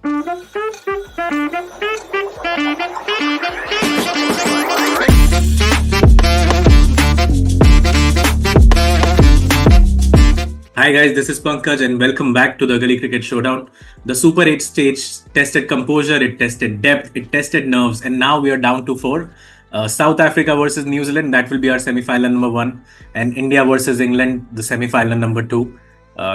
Hi guys, this is Pankaj and welcome back to the GullyCricket Showdown. The Super 8 stage tested composure, it tested depth, it tested nerves, and now we are down to four. South Africa versus New Zealand, that will be our semi-final number one, and India versus England, the semi-final number two.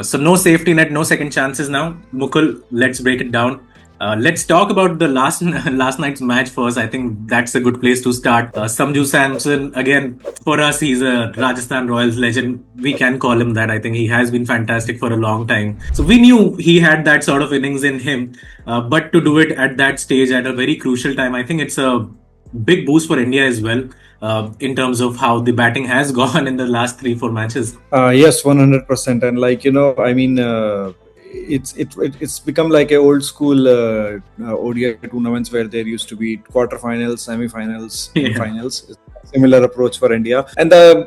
So no safety net, no second chances now. Mukul, let's break it down. Let's talk about the last last night's match first. I think that's a good place to start. Sanju Samson, again, for us, he's a Rajasthan Royals legend. We can call him that. I think he has been fantastic for a long time. So we knew he had that sort of innings in him. But to do it at that stage at a very crucial time, I think it's a big boost for India as well. In terms of how the batting has gone in the last 3-4 matches. Yes, 100%. And it's become like a old school ODI tournaments where there used to be quarterfinals, semi-finals, and finals. Similar approach for India, and the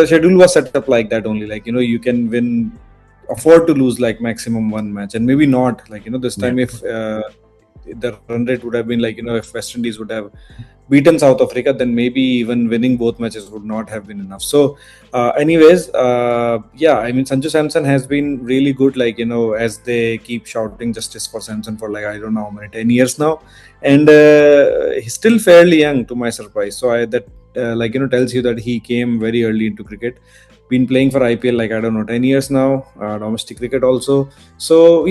schedule was set up like that only. You can afford to lose like maximum one match, and maybe not. This time if the run rate would have been if West Indies would have beaten South Africa, then maybe even winning both matches would not have been enough. So Sanju Samson has been really good, as they keep shouting justice for Samson for I don't know how many 10 years now, and he's still fairly young to my surprise. So that tells you that he came very early into cricket, been playing for IPL I don't know 10 years now, domestic cricket also. So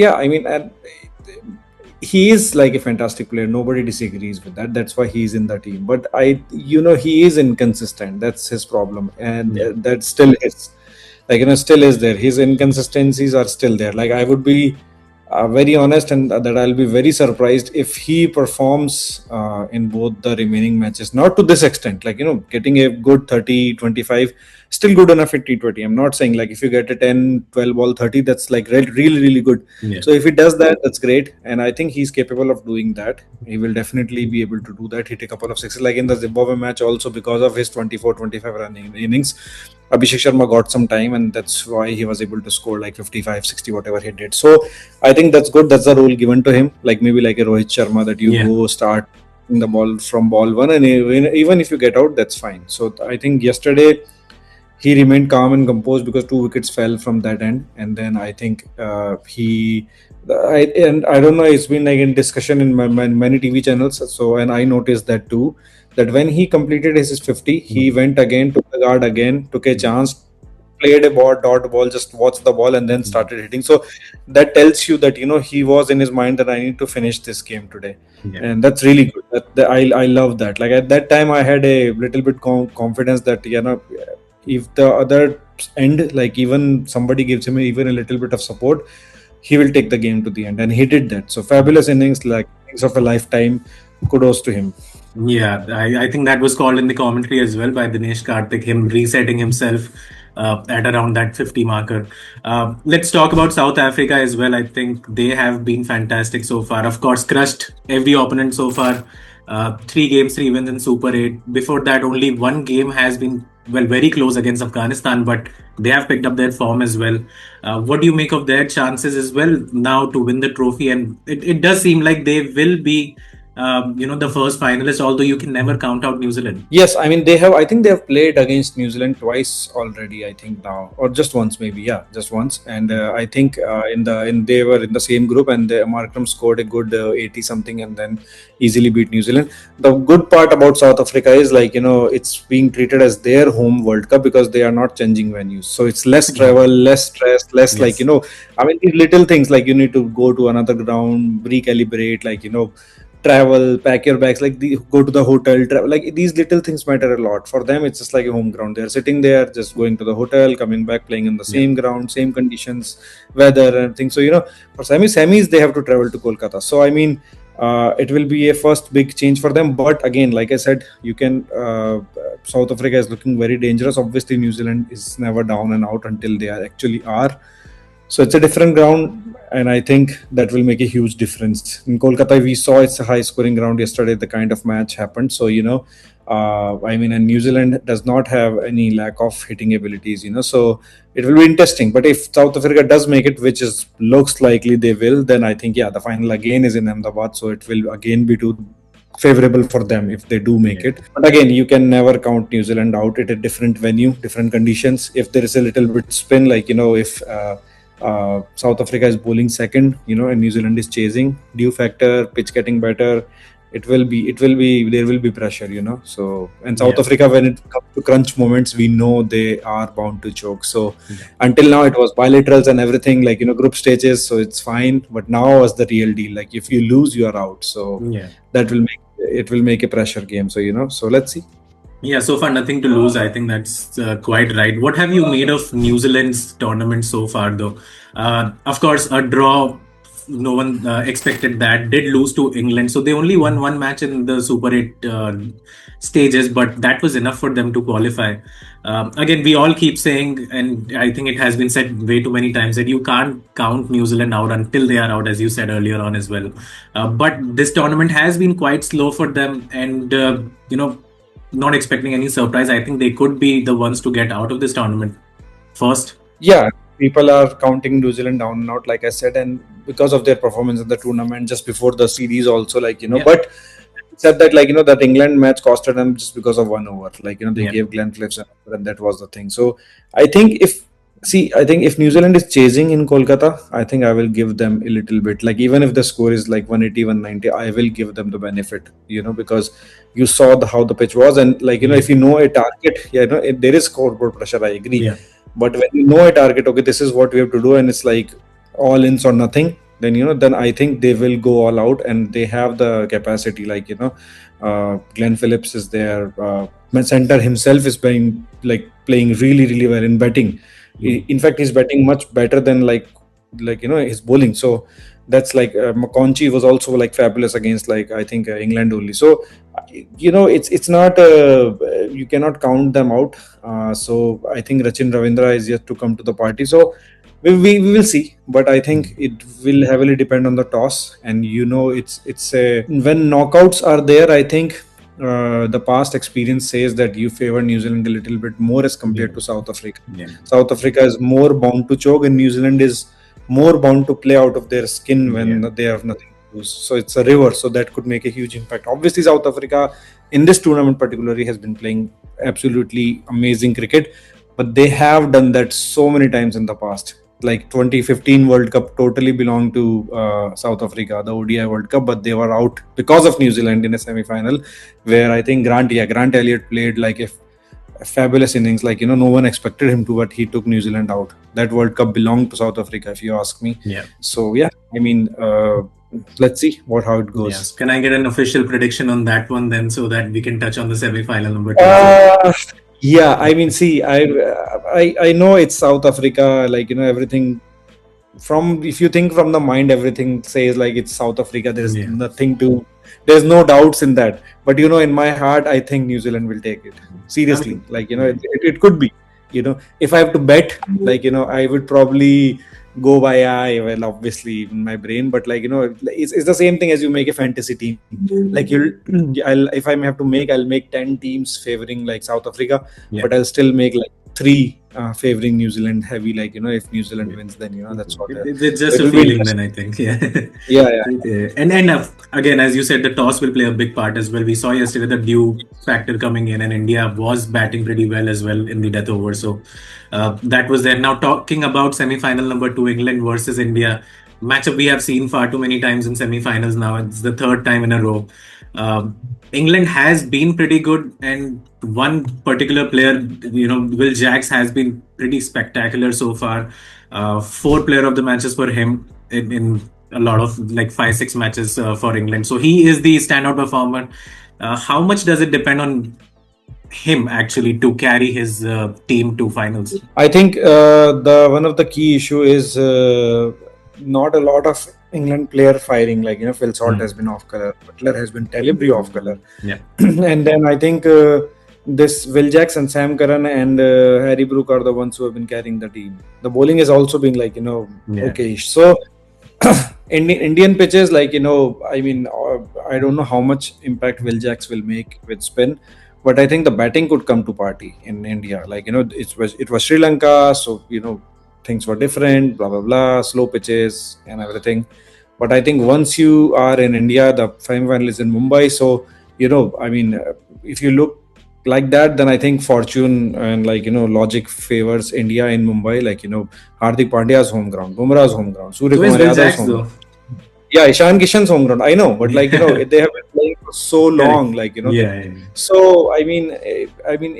he is a fantastic player. Nobody disagrees with that. That's why he's in the team. But he is inconsistent. That's his problem, and that still is still is there. His inconsistencies are still there. I would be very honest, and that I'll be very surprised if he performs in both the remaining matches. Not to this extent, getting a good 30, 25, still good enough at T20. I'm not saying if you get a 10, 12 ball 30, that's really, really good. Yeah. So if he does that, that's great. And I think he's capable of doing that. He will definitely be able to do that. Hit a couple of sixes, in the Zimbabwe match also, because of his 24, 25 running innings. Abhishek Sharma got some time, and that's why he was able to score 55, 60, whatever he did. So I think that's good. That's the role given to him. Maybe a Rohit Sharma, that you go start in the ball from ball one, and even if you get out, that's fine. So I think yesterday he remained calm and composed because 2 wickets fell from that end. And then I think I don't know, it's been in discussion in many TV channels. So, and I noticed that too, that when he completed his 50, he went again, took the guard again, took a chance, played a dot ball, just watched the ball and then started hitting. So that tells you that, he was in his mind that I need to finish this game today. Yeah. And that's really good. I love that. At that time, I had a little bit confidence that, if the other end, even somebody gives him even a little bit of support, he will take the game to the end. And he did that. So fabulous innings, innings of a lifetime. Kudos to him. Yeah, I think that was called in the commentary as well by Dinesh Karthik, him resetting himself at around that 50 marker. Let's talk about South Africa as well. I think they have been fantastic so far. Of course, crushed every opponent so far. 3 games, 3 wins in Super 8. Before that, only 1 game has been very close against Afghanistan, but they have picked up their form as well. What do you make of their chances as well now to win the trophy? And it does seem like they will be the first finalist, although you can never count out New Zealand. Yes, I think they have played against New Zealand twice already, I think now, or just once maybe. Yeah, just once. And I think they were in the same group, and Markram scored a good 80 something and then easily beat New Zealand. The good part about South Africa is it's being treated as their home World Cup because they are not changing venues. So it's less travel, less stress, less these little things you need to go to another ground, recalibrate, travel, pack your bags, go to the hotel, travel, these little things matter a lot. For them, it's just like a home ground. They're sitting there, just going to the hotel, coming back, playing in the same ground, same conditions, weather and things. So, for semis, they have to travel to Kolkata. So, it will be a first big change for them. But again, like I said, South Africa is looking very dangerous. Obviously, New Zealand is never down and out until they actually are. So it's a different ground, and I think that will make a huge difference. In Kolkata, we saw it's a high scoring ground yesterday, the kind of match happened. So, I mean, and New Zealand does not have any lack of hitting abilities, so it will be interesting. But if South Africa does make it, which is looks likely they will, then I think, yeah, the final again is in Ahmedabad. So it will again be too favorable for them if they do make it. But again, you can never count New Zealand out at a different venue, different conditions. If there is a little bit spin, like, if South Africa is bowling second, and New Zealand is chasing, due factor, pitch getting better, there will be pressure, So, and South Africa, when it comes to crunch moments, we know they are bound to choke. So, until now, it was bilaterals and everything, like, group stages, so it's fine. But now was the real deal. Like, if you lose, you are out. So, that will make a pressure game. So, so let's see. Yeah, so far nothing to lose. I think that's quite right. What have you made of New Zealand's tournament so far, though? Of course, a draw. No one expected that. Did lose to England, so they only won one match in the Super 8 stages, but that was enough for them to qualify. Again, we all keep saying, and I think it has been said way too many times, that you can't count New Zealand out until they are out, as you said earlier on as well. But this tournament has been quite slow for them, and not expecting any surprise. I think they could be the ones to get out of this tournament first. Yeah, people are counting New Zealand down and out, like I said, and because of their performance in the tournament just before the series, also, like, but said that, like, that England match costed them just because of 1 over. Like, they gave Glenn Phillips and that was the thing. So I think if New Zealand is chasing in Kolkata, I think I will give them a little bit. Like, even if the score is like 180, 190, I will give them the benefit, because you saw how the pitch was. And, like, if you know a target, there is scoreboard pressure, I agree. Yeah. But when you know a target, okay, this is what we have to do, and it's like all ins or nothing, then, then I think they will go all out, and they have the capacity. Like, Glenn Phillips is there. Center himself is playing really, really well in batting. In fact, he's batting much better than his bowling. So that's like McConchie was also like fabulous against I think England only. So it's not you cannot count them out. So I think Rachin Ravindra is yet to come to the party. So we will see, but I think it will heavily depend on the toss. And it's when knockouts are there, I think the past experience says that you favor New Zealand a little bit more as compared to South Africa. South Africa is more bound to choke, and New Zealand is more bound to play out of their skin when they have nothing to lose. So it's a reverse. So that could make a huge impact. Obviously, South Africa in this tournament particularly has been playing absolutely amazing cricket, but they have done that so many times in the past. Like 2015 World Cup totally belonged to South Africa, the ODI World Cup, but they were out because of New Zealand in a semi-final, where I think Grant Elliott played like a fabulous innings. Like, no one expected him to, but he took New Zealand out. That World Cup belonged to South Africa, if you ask me. Yeah. So yeah, I mean, let's see how it goes. Yes. Can I get an official prediction on that one then, so that we can touch on the semi-final number 2? Yeah, I mean, see, I know it's South Africa, like, everything if you think from the mind, everything says like it's South Africa. There's there's no doubts in that. But, in my heart, I think New Zealand will take it. Seriously, it could be, if I have to bet, I would probably go by obviously in my brain, but it's the same thing as you make a fantasy team. Like, if I have to make, I'll make 10 teams favoring like South Africa, but I'll still make like 3 favoring New Zealand heavy. Like, if New Zealand wins, then that's what it's just a feeling then, I think. Yeah. And again, as you said, the toss will play a big part as well. We saw yesterday the due factor coming in, and India was batting pretty well as well in the death over. So that was there. Now, talking about semi-final number 2, England versus India, matchup we have seen far too many times in semi-finals now. It's the 3rd time in a row. England has been pretty good, and one particular player, Will Jacks, has been pretty spectacular so far. 4 player of the matches for him in a lot of 5-6 matches for England. So he is the standout performer. How much does it depend on him actually to carry his team to finals? I think one of the key issue is not a lot of England player firing. Like, Phil Salt has been off color, Butler has been terribly off color. Yeah. And then I think this Will Jackson, Sam Curran, and Harry Brook are the ones who have been carrying the team. The bowling has also been like Yeah. okay. So Indian pitches, like I mean, I don't know how much impact Will Jacks will make with spin, but I think the batting could come to party in India. Like it was Sri Lanka, so things were different, blah blah blah, slow pitches and everything. But I think once you are in India, the semi-final is in Mumbai, so I mean, if you look like that, then I think fortune and logic favors India in Mumbai. Like Hardik Pandya's home ground, Bumrah's home ground, Surya So is Kumar Will Yadav's Jacks home though. ground. Yeah, Ishan Kishan's home ground. I know, but Yeah. they have been playing for so Correct. long. Yeah. Yeah. So I mean,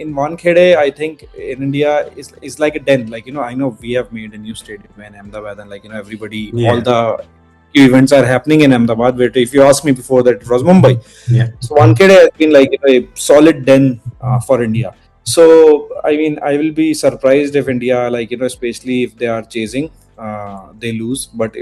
in Wankhede, I think in India is like a den. I know we have made a new stadium in Ahmedabad, and everybody, all Yeah. the events are happening in Ahmedabad. Where if you ask me before that, it was Mumbai. Yeah. So Wankhede has been like a solid den for India. So I mean, I will be surprised if India, especially if they are chasing, they lose. But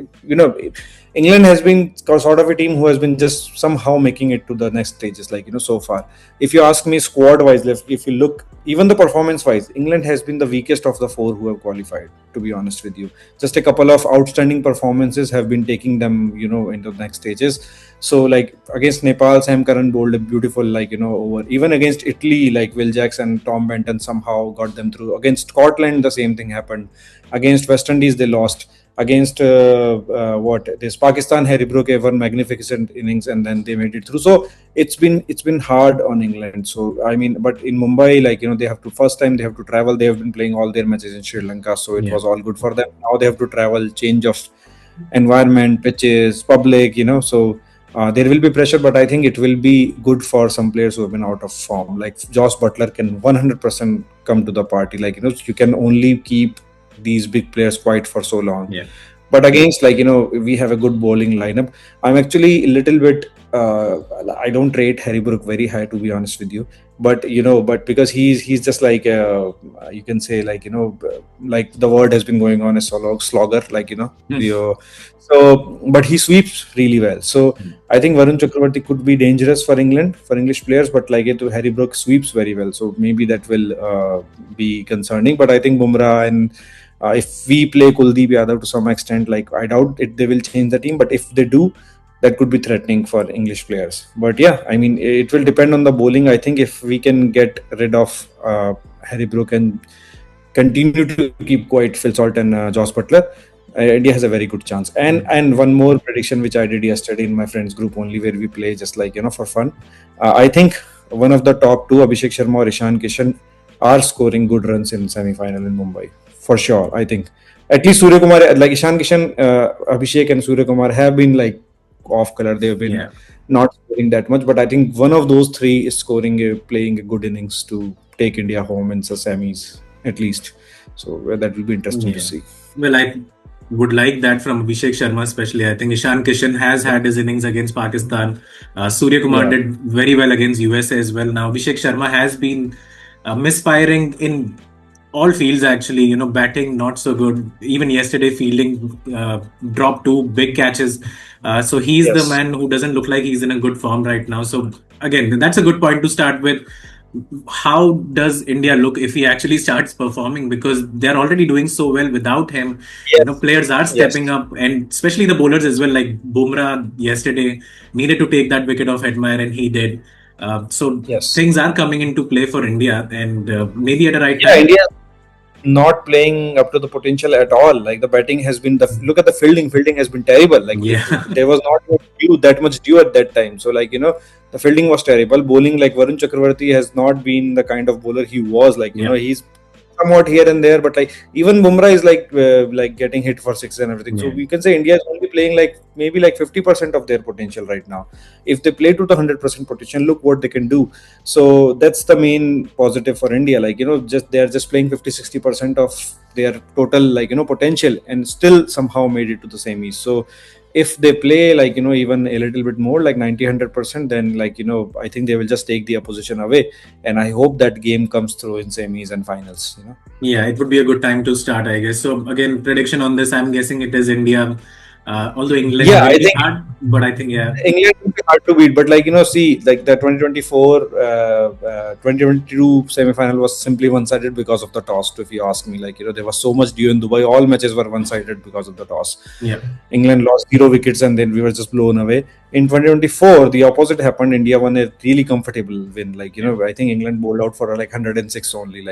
England has been sort of a team who has been just somehow making it to the next stages. So far, if you ask me, squad wise, if you look even the performance wise, England has been the weakest of the four who have qualified. To be honest with you, just a couple of outstanding performances have been taking them, into the next stages. So against Nepal, Sam Curran bowled a beautiful over. Even against Italy, like Will Jacks and Tom Benton somehow got them through. Against Scotland, the same thing happened. Against West Indies, they lost. Against what this Pakistan, Harry Brook gave one magnificent innings and then they made it through. So it's been hard on England. So I mean, but in Mumbai, they have to first time they have to travel. They have been playing all their matches in Sri Lanka, so it Yeah. was all good for them. Now they have to travel, change of environment, pitches, public, so there will be pressure, but I think it will be good for some players who have been out of form. Like Josh Butler can 100% come to the party. You can only keep these big players quiet for so long. Yeah. But against, we have a good bowling lineup. I'm actually a little bit, I don't rate Harry Brook very high, to be honest with you. But because he's just like you can say, like the word has been going on a slogger, so but he sweeps really well. So I think Varun Chakravarti could be dangerous for England, for English players, but Harry Brook sweeps very well, so maybe that will be concerning. But I think Bumrah and if we play Kuldeep Yadav to some extent, I doubt it, they will change the team. But if they do, that could be threatening for English players. But yeah, I mean, it will depend on the bowling. I think if we can get rid of Harry Brook and continue to keep quiet Phil Salt and Josh Butler, India has a very good chance. And one more prediction which I did yesterday in my friends group only, where we play just for fun. I think one of the top two, Abhishek Sharma or Ishan Kishan, are scoring good runs in semi-final in Mumbai for sure. I think at least Surya Kumar, like Ishan Kishan, Abhishek and Surya Kumar have been off color. They've been not scoring that much, but I think one of those three is playing a good innings to take India home in the semis at least. So that will be interesting to see. Well, I would like that from Abhishek Sharma, especially. I think Ishan Kishan has had his innings against Pakistan. Surya Kumar did very well against USA as well. Now, Abhishek Sharma has been misfiring in all fields, actually. Batting not so good. Even yesterday, fielding dropped two big catches. So he's the man who doesn't look like he's in a good form right now. So again, that's a good point to start with. How does India look if he actually starts performing? Because they're already doing so well without him. Players are stepping up, and especially the bowlers as well. Like Bumrah yesterday needed to take that wicket off Admire, and he did. So things are coming into play for India, and maybe at the right time. India not playing up to the potential at all. The batting has been look at the fielding. Fielding has been terrible. There was not that much due at that time. So the fielding was terrible. Bowling, Varun Chakravarti has not been the kind of bowler he was. He's somewhat here and there, but even Bumrah is getting hit for six and everything. So we can say India is only playing maybe 50% of their potential right now. If they play to the 100% potential, look what they can do. So that's the main positive for India. Just they are just playing 50-60% of their total potential and still somehow made it to the semis. So if they play even a little bit more 90-100%, then I think they will just take the opposition away, and I hope that game comes through in semis and finals. Yeah, it would be a good time to start, I guess. So again, prediction on this, I'm guessing it is India. Although England will be hard, but I think England hard to beat. But see, like the 2022 semi-final was simply one-sided because of the toss. If you ask me, there was so much due in Dubai. All matches were one-sided because of the toss. Yeah. England lost 0 wickets and then we were just blown away. In 2024, the opposite happened. India won a really comfortable win. I think England bowled out for 106 only.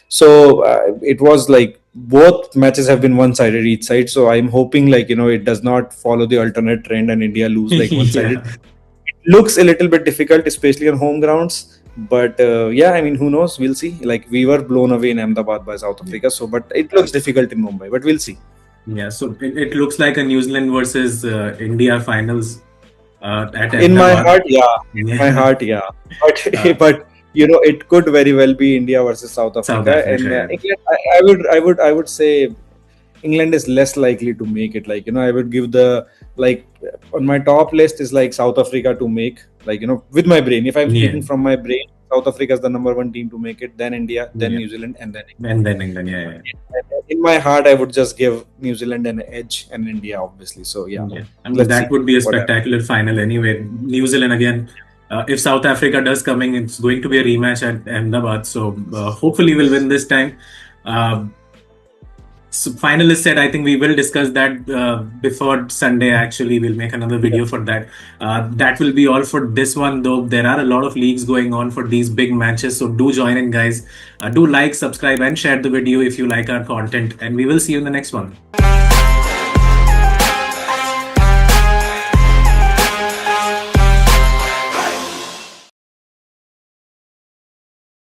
So it was like both matches have been one-sided each side. So I'm hoping it does not follow the alternate trend and India lose one-sided. Yeah. Looks a little bit difficult, especially on home grounds. But yeah, I mean, who knows? We'll see. We were blown away in Ahmedabad by South Africa, but it looks difficult in Mumbai. But we'll see. Yeah, so it looks like a New Zealand versus India finals at In my Ahmedabad. heart, yeah. In Yeah. my heart, yeah. But it could very well be India versus South Africa. South Africa, And yeah. England, I would say England is less likely to make it. I would give the on my top list is South Africa to make. With my brain. If I'm Yeah. speaking from my brain, South Africa is the number one team to make it. Then India, then Yeah. New Zealand, and then England. And then England, yeah. In my heart, I would just give New Zealand an edge and India, obviously. So yeah. I mean, Let's that see would be a what happens. spectacular final anyway. New Zealand again. If South Africa does coming, it's going to be a rematch at Ahmedabad. So hopefully we'll win this time. So final is said. I think we will discuss that before Sunday. Actually, we'll make another video for that. That will be all for this one, though. There are a lot of leagues going on for these big matches, so do join in, guys. Do like, subscribe, and share the video if you like our content. And we will see you in the next one.